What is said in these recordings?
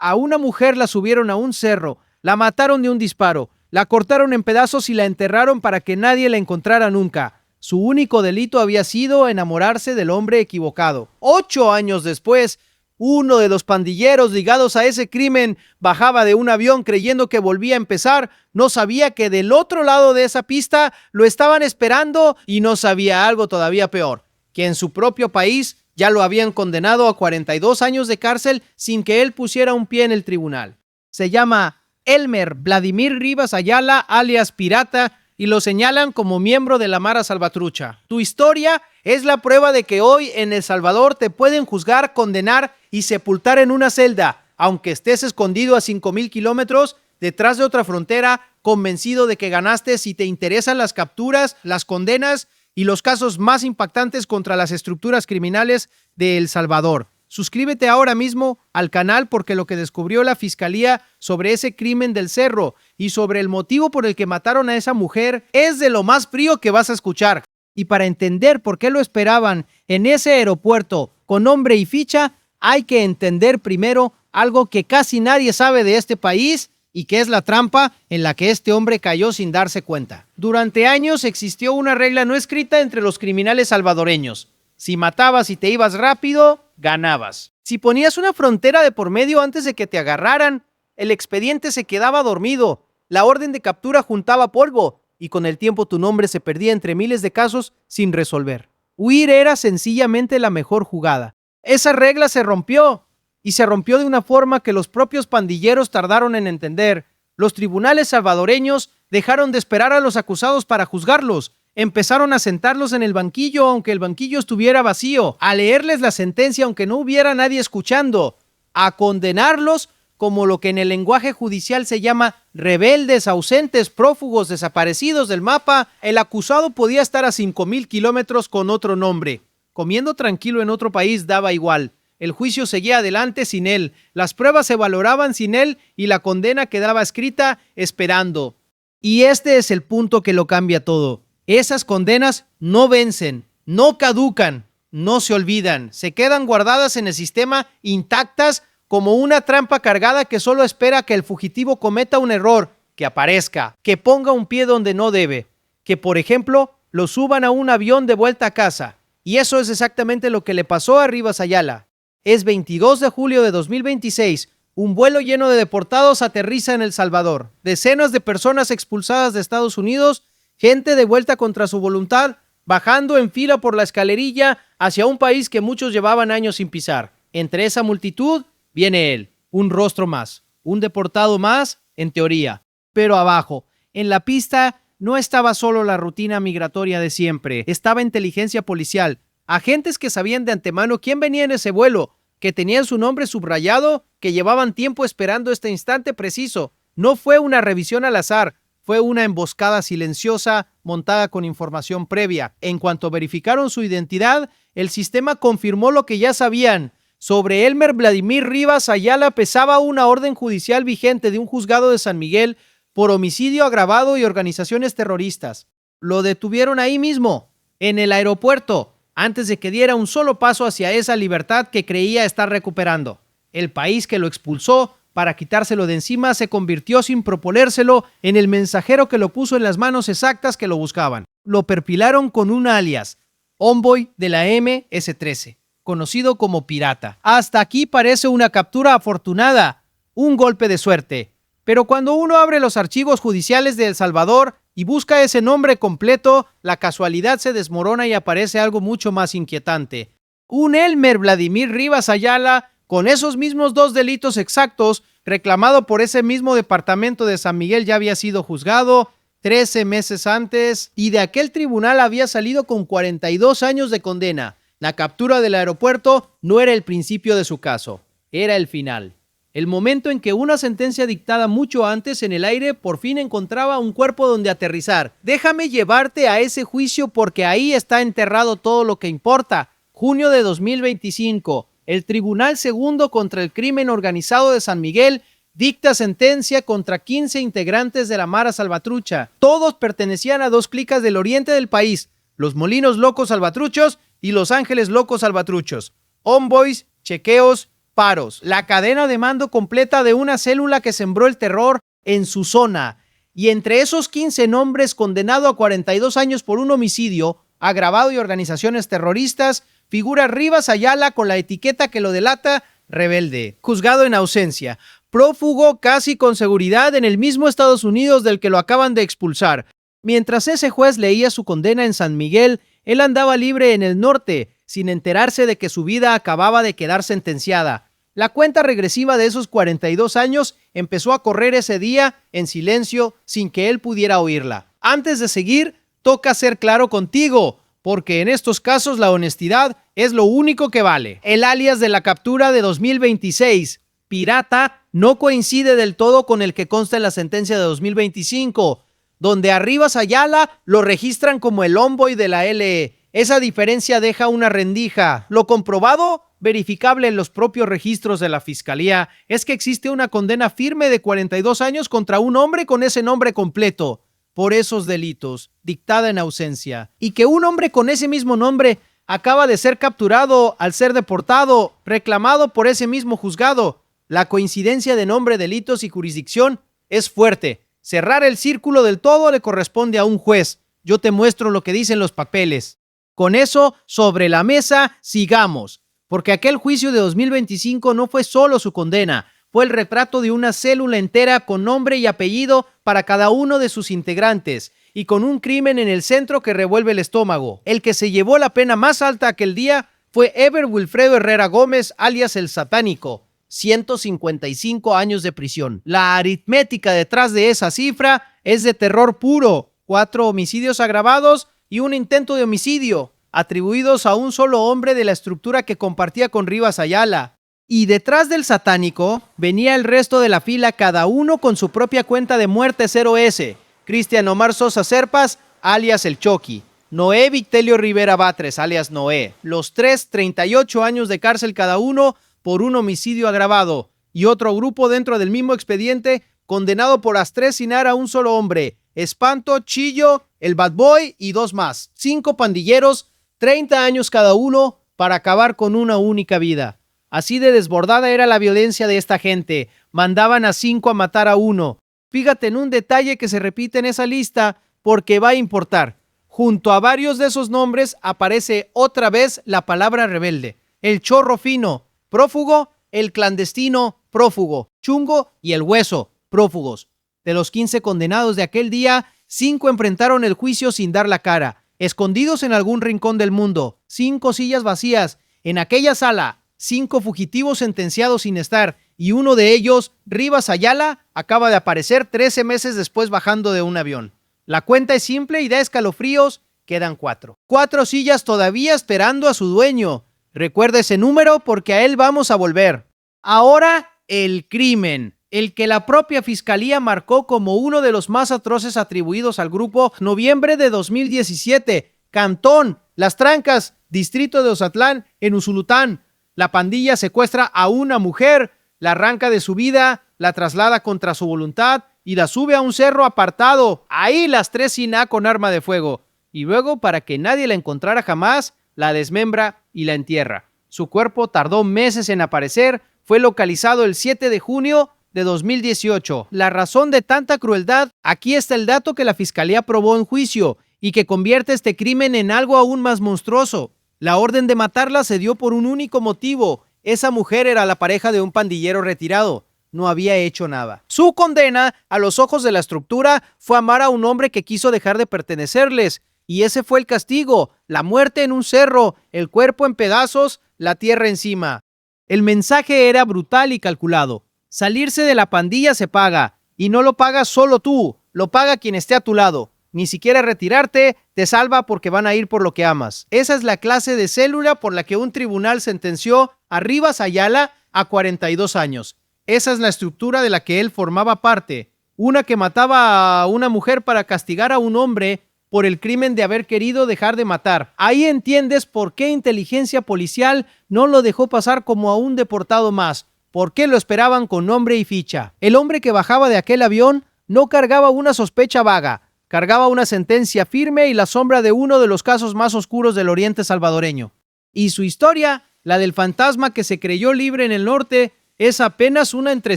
A una mujer la subieron a un cerro, la mataron de un disparo, la cortaron en pedazos y la enterraron para que nadie la encontrara nunca. Su único delito había sido enamorarse del hombre equivocado. 8 años después, uno de los pandilleros ligados a ese crimen bajaba de un avión creyendo que volvía a empezar. No sabía que del otro lado de esa pista lo estaban esperando y no sabía algo todavía peor, que en su propio país ya lo habían condenado a 42 años de cárcel sin que él pusiera un pie en el tribunal. Se llama Elmer Vladimir Rivas Ayala, alias Pirata, y lo señalan como miembro de la Mara Salvatrucha. Tu historia es la prueba de que hoy en El Salvador te pueden juzgar, condenar y sepultar en una celda, aunque estés escondido a 5,000 kilómetros detrás de otra frontera, convencido de que ganaste si te interesan las capturas, las condenas y los casos más impactantes contra las estructuras criminales de El Salvador. Suscríbete ahora mismo al canal porque lo que descubrió la fiscalía sobre ese crimen del cerro y sobre el motivo por el que mataron a esa mujer es de lo más frío que vas a escuchar. Y para entender por qué lo esperaban en ese aeropuerto con nombre y ficha, hay que entender primero algo que casi nadie sabe de este país y que es la trampa en la que este hombre cayó sin darse cuenta. Durante años existió una regla no escrita entre los criminales salvadoreños. Si matabas y te ibas rápido, ganabas. Si ponías una frontera de por medio antes de que te agarraran, el expediente se quedaba dormido, la orden de captura juntaba polvo y con el tiempo tu nombre se perdía entre miles de casos sin resolver. Huir era sencillamente la mejor jugada. Esa regla se rompió y se rompió de una forma que los propios pandilleros tardaron en entender. Los tribunales salvadoreños dejaron de esperar a los acusados para juzgarlos. Empezaron a sentarlos en el banquillo aunque el banquillo estuviera vacío, a leerles la sentencia aunque no hubiera nadie escuchando, a condenarlos como lo que en el lenguaje judicial se llama rebeldes, ausentes, prófugos, desaparecidos del mapa. El acusado podía estar a 5,000 kilómetros con otro nombre. Comiendo tranquilo en otro país daba igual. El juicio seguía adelante sin él, las pruebas se valoraban sin él y la condena quedaba escrita esperando. Y este es el punto que lo cambia todo. Esas condenas no vencen, no caducan, no se olvidan, se quedan guardadas en el sistema intactas como una trampa cargada que solo espera que el fugitivo cometa un error, que aparezca, que ponga un pie donde no debe, que por ejemplo lo suban a un avión de vuelta a casa. Y eso es exactamente lo que le pasó a Rivas Ayala. Es 22 de julio de 2026, un vuelo lleno de deportados aterriza en El Salvador. Decenas de personas expulsadas de Estados Unidos, gente de vuelta contra su voluntad, bajando en fila por la escalerilla hacia un país que muchos llevaban años sin pisar. Entre esa multitud viene él, un rostro más, un deportado más, en teoría. Pero abajo, en la pista, no estaba solo la rutina migratoria de siempre, estaba inteligencia policial, agentes que sabían de antemano quién venía en ese vuelo, que tenían su nombre subrayado, que llevaban tiempo esperando este instante preciso. No fue una revisión al azar, fue una emboscada silenciosa montada con información previa. En cuanto verificaron su identidad, el sistema confirmó lo que ya sabían. Sobre Elmer Vladimir Rivas Ayala pesaba una orden judicial vigente de un juzgado de San Miguel por homicidio agravado y organizaciones terroristas. Lo detuvieron ahí mismo, en el aeropuerto, antes de que diera un solo paso hacia esa libertad que creía estar recuperando. El país que lo expulsó para quitárselo de encima se convirtió sin proponérselo en el mensajero que lo puso en las manos exactas que lo buscaban. Lo perfilaron con un alias, Homeboy de la MS-13, conocido como Pirata. Hasta aquí parece una captura afortunada, un golpe de suerte. Pero cuando uno abre los archivos judiciales de El Salvador y busca ese nombre completo, la casualidad se desmorona y aparece algo mucho más inquietante. Un Elmer Vladimir Rivas Ayala con esos mismos 2 delitos exactos, reclamado por ese mismo departamento de San Miguel, ya había sido juzgado 13 meses antes y de aquel tribunal había salido con 42 años de condena. La captura del aeropuerto no era el principio de su caso, era el final. El momento en que una sentencia dictada mucho antes en el aire por fin encontraba un cuerpo donde aterrizar. Déjame llevarte a ese juicio porque ahí está enterrado todo lo que importa. Junio de 2025. El Tribunal Segundo contra el Crimen Organizado de San Miguel dicta sentencia contra 15 integrantes de la Mara Salvatrucha. Todos pertenecían a 2 clicas del oriente del país, los Molinos Locos Salvatruchos y Los Ángeles Locos Salvatruchos. Homeboys, chequeos, disparos, la cadena de mando completa de una célula que sembró el terror en su zona. Y entre esos 15 nombres, condenado a 42 años por un homicidio agravado y organizaciones terroristas, figura Rivas Ayala con la etiqueta que lo delata: rebelde, juzgado en ausencia, prófugo casi con seguridad en el mismo Estados Unidos del que lo acaban de expulsar. Mientras ese juez leía su condena en San Miguel, él andaba libre en el norte, sin enterarse de que su vida acababa de quedar sentenciada. La cuenta regresiva de esos 42 años empezó a correr ese día en silencio, sin que él pudiera oírla. Antes de seguir, toca ser claro contigo, porque en estos casos la honestidad es lo único que vale. El alias de la captura de 2026, Pirata, no coincide del todo con el que consta en la sentencia de 2025, donde a Rivas Ayala lo registran como el homeboy de la LE. Esa diferencia deja una rendija. Lo comprobado, verificable en los propios registros de la Fiscalía, es que existe una condena firme de 42 años contra un hombre con ese nombre completo por esos delitos, dictada en ausencia, y que un hombre con ese mismo nombre acaba de ser capturado al ser deportado, reclamado por ese mismo juzgado. La coincidencia de nombre, delitos y jurisdicción es fuerte. Cerrar el círculo del todo le corresponde a un juez. Yo te muestro lo que dicen los papeles. Con eso sobre la mesa, sigamos. Porque aquel juicio de 2025 no fue solo su condena, fue el retrato de una célula entera con nombre y apellido para cada uno de sus integrantes, y con un crimen en el centro que revuelve el estómago. El que se llevó la pena más alta aquel día fue Ever Wilfredo Herrera Gómez, alias el Satánico. 155 años de prisión. La aritmética detrás de esa cifra es de terror puro. 4 homicidios agravados y un intento de homicidio, atribuidos a un solo hombre de la estructura que compartía con Rivas Ayala. Y detrás del Satánico venía el resto de la fila, cada uno con su propia cuenta de muerte 0S. Cristian Omar Sosa Serpas, alias el Chucky. Noé Victelio Rivera Batres, alias Noé. Los tres, 38 años de cárcel cada uno por un homicidio agravado. Y otro grupo dentro del mismo expediente, condenado por asesinar a un solo hombre: Espanto, Chillo, el Bad Boy y 2 más. 5 pandilleros, 30 años cada uno, para acabar con una única vida. Así de desbordada era la violencia de esta gente. Mandaban a 5 a matar a uno. Fíjate en un detalle que se repite en esa lista, porque va a importar. Junto a varios de esos nombres aparece otra vez la palabra rebelde. El Chorro Fino, prófugo; el Clandestino, prófugo; Chungo y el Hueso, prófugos. De los 15 condenados de aquel día, 5 enfrentaron el juicio sin dar la cara, escondidos en algún rincón del mundo. 5 sillas vacías. En aquella sala, 5 fugitivos sentenciados sin estar, y uno de ellos, Rivas Ayala, acaba de aparecer 13 meses después bajando de un avión. La cuenta es simple y da escalofríos. Quedan 4. 4 sillas todavía esperando a su dueño. Recuerda ese número porque a él vamos a volver. Ahora, el crimen, el que la propia Fiscalía marcó como uno de los más atroces atribuidos al grupo. Noviembre de 2017, Cantón, Las Trancas, distrito de Ozatlán, en Usulután. La pandilla secuestra a una mujer, la arranca de su vida, la traslada contra su voluntad y la sube a un cerro apartado. Ahí las asesina con arma de fuego. Y luego, para que nadie la encontrara jamás, la desmembra y la entierra. Su cuerpo tardó meses en aparecer. Fue localizado el 7 de junio de 2018. La razón de tanta crueldad: aquí está el dato que la Fiscalía probó en juicio y que convierte este crimen en algo aún más monstruoso. La orden de matarla se dio por un único motivo: esa mujer era la pareja de un pandillero retirado. No había hecho nada. Su condena, a los ojos de la estructura, fue amar a un hombre que quiso dejar de pertenecerles. Y ese fue el castigo: la muerte en un cerro, el cuerpo en pedazos, la tierra encima. El mensaje era brutal y calculado. Salirse de la pandilla se paga, y no lo pagas solo tú, lo paga quien esté a tu lado. Ni siquiera retirarte te salva, porque van a ir por lo que amas. Esa es la clase de célula por la que un tribunal sentenció a Rivas Ayala a 42 años. Esa es la estructura de la que él formaba parte. Una que mataba a una mujer para castigar a un hombre por el crimen de haber querido dejar de matar. Ahí entiendes por qué inteligencia policial no lo dejó pasar como a un deportado más. ¿Por qué lo esperaban con nombre y ficha? El hombre que bajaba de aquel avión no cargaba una sospecha vaga, cargaba una sentencia firme y la sombra de uno de los casos más oscuros del oriente salvadoreño. Y su historia La del fantasma que se creyó libre en el norte es apenas una entre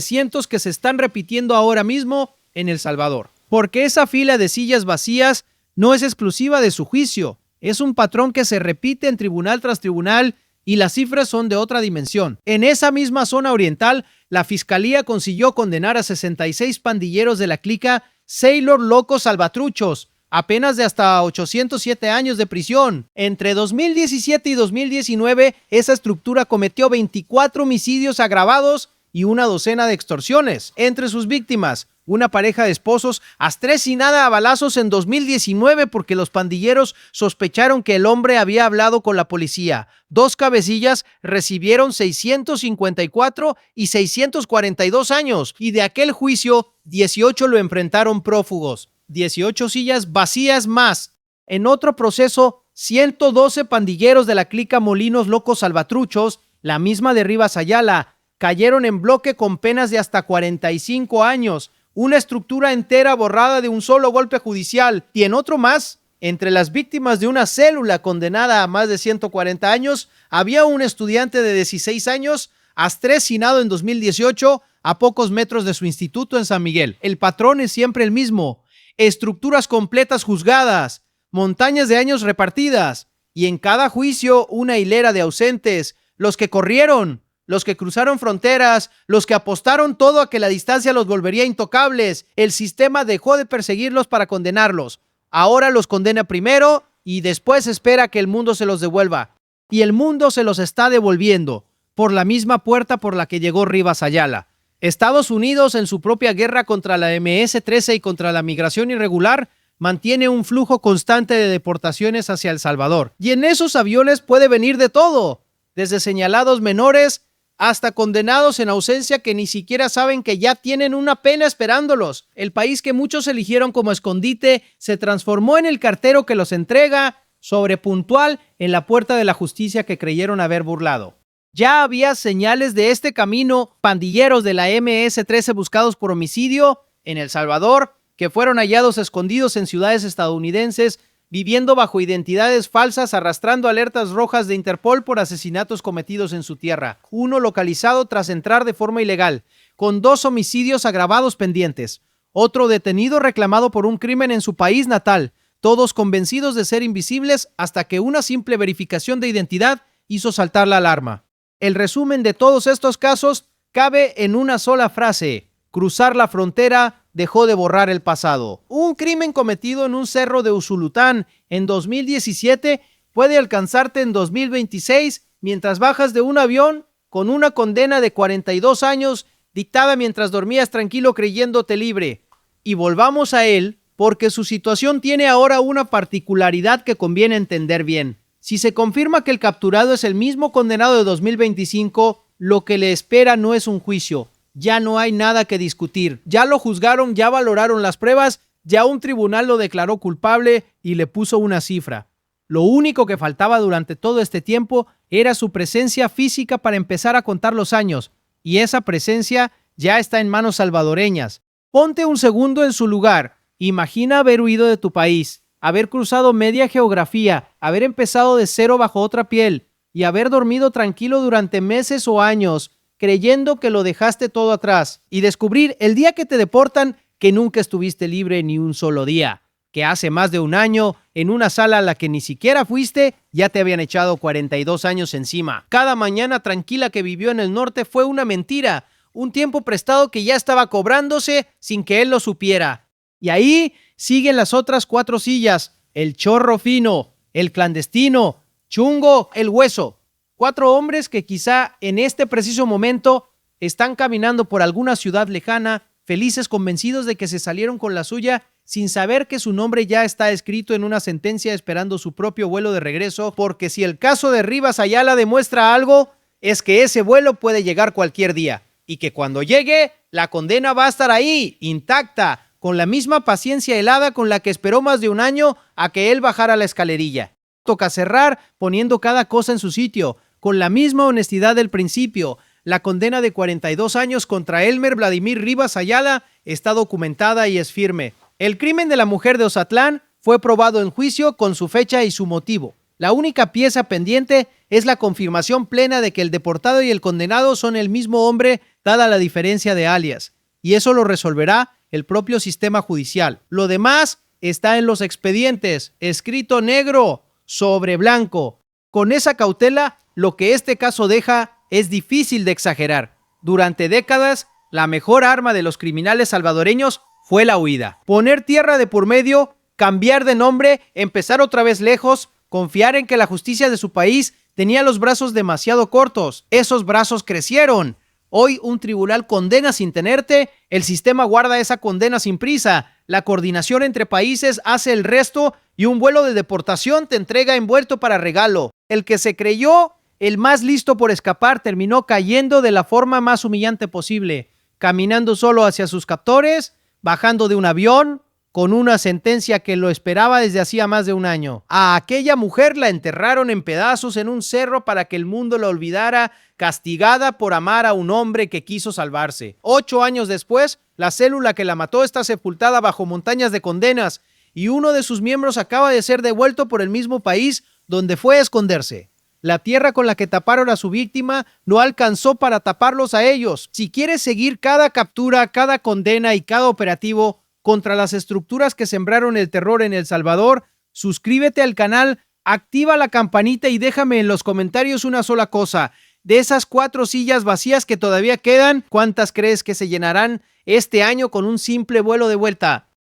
cientos que se están repitiendo ahora mismo en El Salvador. Porque esa fila de sillas vacías no es exclusiva de su juicio, es un patrón que se repite en tribunal tras tribunal y las cifras son de otra dimensión. En esa misma zona oriental, la fiscalía consiguió condenar a 66 pandilleros de la clica Sailor Locos Salvatruchos, apenas de hasta 807 años de prisión. Entre 2017 y 2019, esa estructura cometió 24 homicidios agravados y una docena de extorsiones. Entre sus víctimas, una pareja de esposos asesinada a balazos en 2019 porque los pandilleros sospecharon que el hombre había hablado con la policía. 2 cabecillas recibieron 654 y 642 años y de aquel juicio 18 lo enfrentaron prófugos. 18 sillas vacías más. En otro proceso, 112 pandilleros de la clica Molinos Locos Salvatruchos, la misma de Rivas Ayala, cayeron en bloque con penas de hasta 45 años. Una estructura entera borrada de un solo golpe judicial. Y en otro más, entre las víctimas de una célula condenada a más de 140 años, había un estudiante de 16 años asesinado en 2018 a pocos metros de su instituto en San Miguel. El patrón es siempre el mismo. Estructuras completas juzgadas, montañas de años repartidas, y en cada juicio una hilera de ausentes, los que corrieron, los que cruzaron fronteras, los que apostaron todo a que la distancia los volvería intocables. El sistema dejó de perseguirlos para condenarlos. Ahora los condena primero y después espera que el mundo se los devuelva. Y el mundo se los está devolviendo por la misma puerta por la que llegó Rivas Ayala. Estados Unidos, en su propia guerra contra la MS-13 y contra la migración irregular, mantiene un flujo constante de deportaciones hacia El Salvador. Y en esos aviones puede venir de todo, desde señalados menores hasta condenados en ausencia que ni siquiera saben que ya tienen una pena esperándolos. El país que muchos eligieron como escondite se transformó en el cartero que los entrega, sobrepuntual, en la puerta de la justicia que creyeron haber burlado. Ya había señales de este camino, pandilleros de la MS-13 buscados por homicidio en El Salvador, que fueron hallados escondidos en ciudades estadounidenses, viviendo bajo identidades falsas, arrastrando alertas rojas de Interpol por asesinatos cometidos en su tierra. Uno localizado tras entrar de forma ilegal, con 2 homicidios agravados pendientes. Otro detenido reclamado por un crimen en su país natal, todos convencidos de ser invisibles hasta que una simple verificación de identidad hizo saltar la alarma. El resumen de todos estos casos cabe en una sola frase: cruzar la frontera dejó de borrar el pasado. Un crimen cometido en un cerro de Usulután en 2017 puede alcanzarte en 2026 mientras bajas de un avión con una condena de 42 años dictada mientras dormías tranquilo creyéndote libre. Y volvamos a él porque su situación tiene ahora una particularidad que conviene entender bien. Si se confirma que el capturado es el mismo condenado de 2025, lo que le espera no es un juicio. Ya no hay nada que discutir. Ya lo juzgaron, ya valoraron las pruebas, ya un tribunal lo declaró culpable y le puso una cifra. Lo único que faltaba durante todo este tiempo era su presencia física para empezar a contar los años, y esa presencia ya está en manos salvadoreñas. Ponte un segundo en su lugar. Imagina haber huido de tu país, haber cruzado media geografía, haber empezado de cero bajo otra piel y haber dormido tranquilo durante meses o años, creyendo que lo dejaste todo atrás, y descubrir el día que te deportan que nunca estuviste libre ni un solo día, que hace más de un año, en una sala a la que ni siquiera fuiste, ya te habían echado 42 años encima. Cada mañana tranquila que vivió en el norte fue una mentira, un tiempo prestado que ya estaba cobrándose sin que él lo supiera. Y ahí siguen las otras 4 sillas: el chorro fino, el clandestino, Chungo, el hueso. 4 hombres que quizá en este preciso momento están caminando por alguna ciudad lejana, felices, convencidos de que se salieron con la suya, sin saber que su nombre ya está escrito en una sentencia esperando su propio vuelo de regreso, porque si el caso de Rivas Ayala demuestra algo, es que ese vuelo puede llegar cualquier día, y que cuando llegue, la condena va a estar ahí, intacta, con la misma paciencia helada con la que esperó más de un año a que él bajara la escalerilla. Toca cerrar poniendo cada cosa en su sitio, con la misma honestidad del principio. La condena de 42 años contra Elmer Vladimir Rivas Ayala está documentada y es firme. El crimen de la mujer de Ozatlán fue probado en juicio con su fecha y su motivo. La única pieza pendiente es la confirmación plena de que el deportado y el condenado son el mismo hombre, dada la diferencia de alias. Y eso lo resolverá el propio sistema judicial. Lo demás está en los expedientes, escrito negro sobre blanco. Con esa cautela, lo que este caso deja es difícil de exagerar. Durante décadas, la mejor arma de los criminales salvadoreños fue la huida. Poner tierra de por medio, cambiar de nombre, empezar otra vez lejos, confiar en que la justicia de su país tenía los brazos demasiado cortos. Esos brazos crecieron. Hoy un tribunal condena sin tenerte, el sistema guarda esa condena sin prisa, la coordinación entre países hace el resto y un vuelo de deportación te entrega envuelto para regalo. El que se creyó el más listo por escapar terminó cayendo de la forma más humillante posible, caminando solo hacia sus captores, bajando de un avión, con una sentencia que lo esperaba desde hacía más de un año. A aquella mujer la enterraron en pedazos en un cerro para que el mundo la olvidara, castigada por amar a un hombre que quiso salvarse. 8 años después, la célula que la mató está sepultada bajo montañas de condenas y uno de sus miembros acaba de ser devuelto por el mismo país donde fue a esconderse. La tierra con la que taparon a su víctima no alcanzó para taparlos a ellos. Si quieres seguir cada captura, cada condena y cada operativo contra las estructuras que sembraron el terror en El Salvador, suscríbete al canal, activa la campanita y déjame en los comentarios una sola cosa. De esas 4 sillas vacías que todavía quedan, ¿cuántas crees que se llenarán este año con un simple vuelo de vuelta?